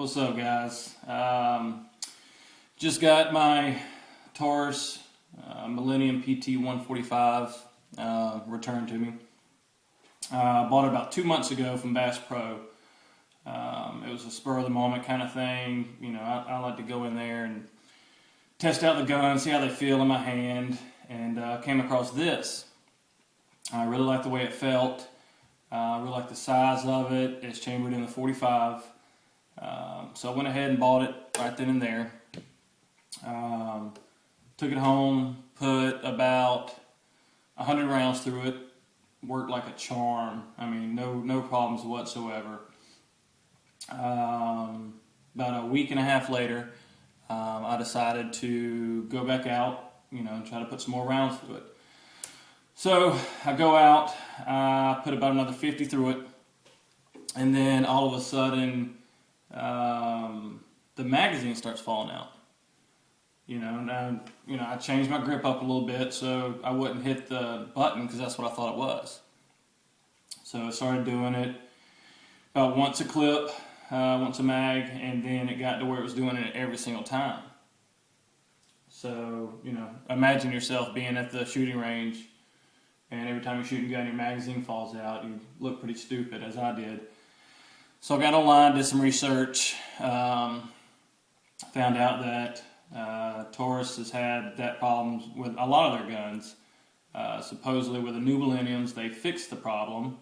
What's up, guys? Just got my Taurus Millennium PT145 returned to me. Bought it about 2 months ago from Bass Pro. It was a spur of the moment kind of thing. You know, I like to go in there and test out the gun, see how they feel in my hand, and came across this. I really like the way it felt. I really like the size of it. It's chambered in the 45. So I went ahead and bought it right then and there. Took it home, put about 100 rounds through it. Worked like a charm. I mean, no problems whatsoever. About a week and a half later, I decided to go back out, and try to put some more rounds through it. So I go out, I put about another 50 through it, and then all of a sudden, the magazine starts falling out. I changed my grip up a little bit so I wouldn't hit the button because that's what I thought it was. So I started doing it about once a clip, once a mag, and then it got to where it was doing it every single time. So, imagine yourself being at the shooting range, and every time you're shooting a gun, your magazine falls out. You look pretty stupid, as I did. So I got online, did some research, found out that Taurus has had that problem with a lot of their guns. Supposedly with the new Millenniums, they fixed the problem.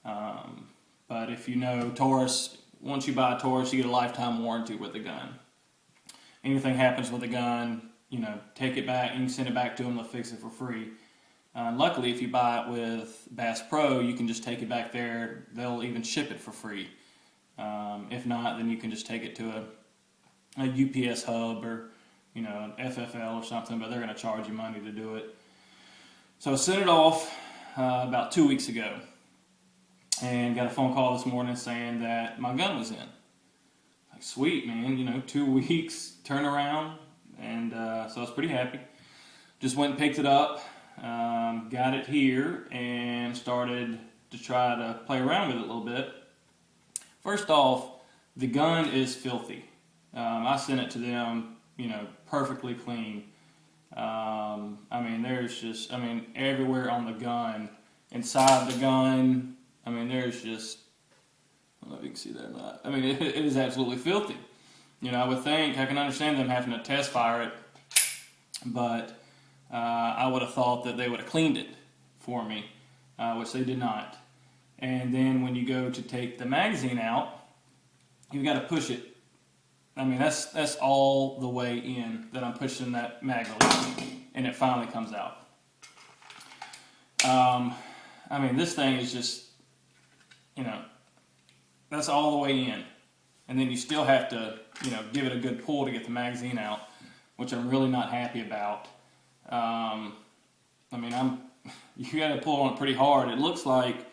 But if you know Taurus, once you buy a Taurus, you get a lifetime warranty with the gun. Anything happens with the gun, take it back, you can send it back to them, they'll fix it for free. Luckily, if you buy it with Bass Pro, you can just take it back there. They'll even ship it for free. If not, then you can just take it to a UPS hub or an FFL or something, but they're going to charge you money to do it. So I sent it off about 2 weeks ago and got a phone call this morning saying that my gun was in. Like, sweet, man, 2 weeks turnaround, and so I was pretty happy. Just went and picked it up, got it here, and started to try to play around with it a little bit. First off, the gun is filthy. I sent it to them, perfectly clean. There's just, everywhere on the gun, inside the gun, there's just, I don't know if you can see that or not. It is absolutely filthy. I would think, I can understand them having to test fire it, but I would have thought that they would have cleaned it for me, which they did not. And then when you go to take the magazine out, you've got to push it. That's all the way in that I'm pushing that mag release, and it finally comes out. This thing is just, that's all the way in. And then you still have to, give it a good pull to get the magazine out, which I'm really not happy about. You got to pull on it pretty hard. It looks like,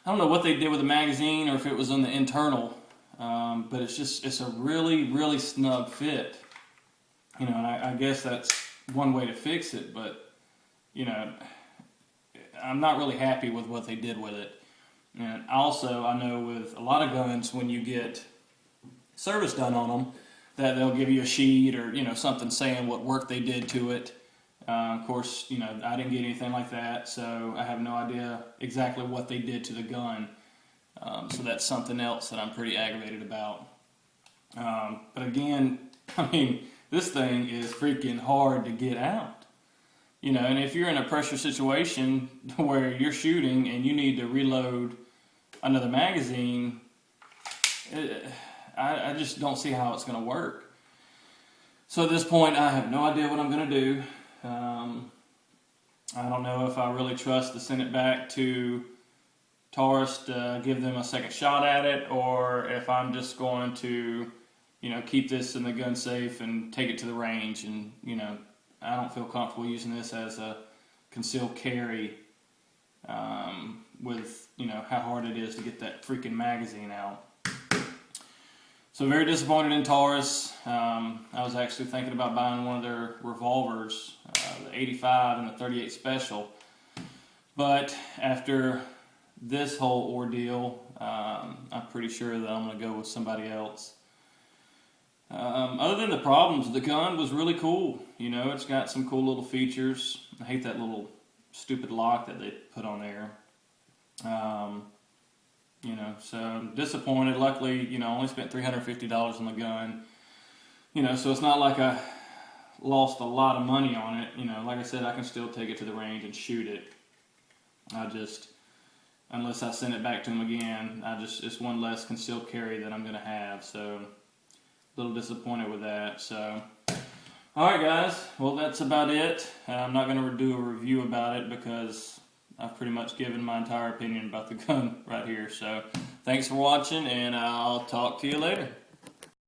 I don't know what they did with the magazine or if it was on the internal, but it's a really, really snug fit. And I guess that's one way to fix it, but, I'm not really happy with what they did with it. And also, I know with a lot of guns, when you get service done on them, that they'll give you a sheet or, something saying what work they did to it. Of course, I didn't get anything like that, so I have no idea exactly what they did to the gun. So that's something else that I'm pretty aggravated about. But again, this thing is freaking hard to get out. And if you're in a pressure situation where you're shooting and you need to reload another magazine, I just don't see how it's going to work. So at this point, I have no idea what I'm going to do. I don't know if I really trust to send it back to Taurus to give them a second shot at it, or if I'm just going to, keep this in the gun safe and take it to the range. And, I don't feel comfortable using this as a concealed carry with, how hard it is to get that freaking magazine out. So very disappointed in Taurus. I was actually thinking about buying one of their revolvers, the 85 and the 38 Special. But after this whole ordeal, I'm pretty sure that I'm going to go with somebody else. Other than the problems, the gun was really cool. You know, it's got some cool little features. I hate that little stupid lock that they put on there. You know, so I'm disappointed. Luckily, you know, I only spent $350 on the gun. You know, so it's not like I lost a lot of money on it. You know, like I said, I can still take it to the range and shoot it. Unless I send it back to them again, it's one less concealed carry that I'm going to have. So, a little disappointed with that. So, alright guys, well that's about it. I'm not going to do a review about it because I've pretty much given my entire opinion about the gun right here. So, thanks for watching, and I'll talk to you later.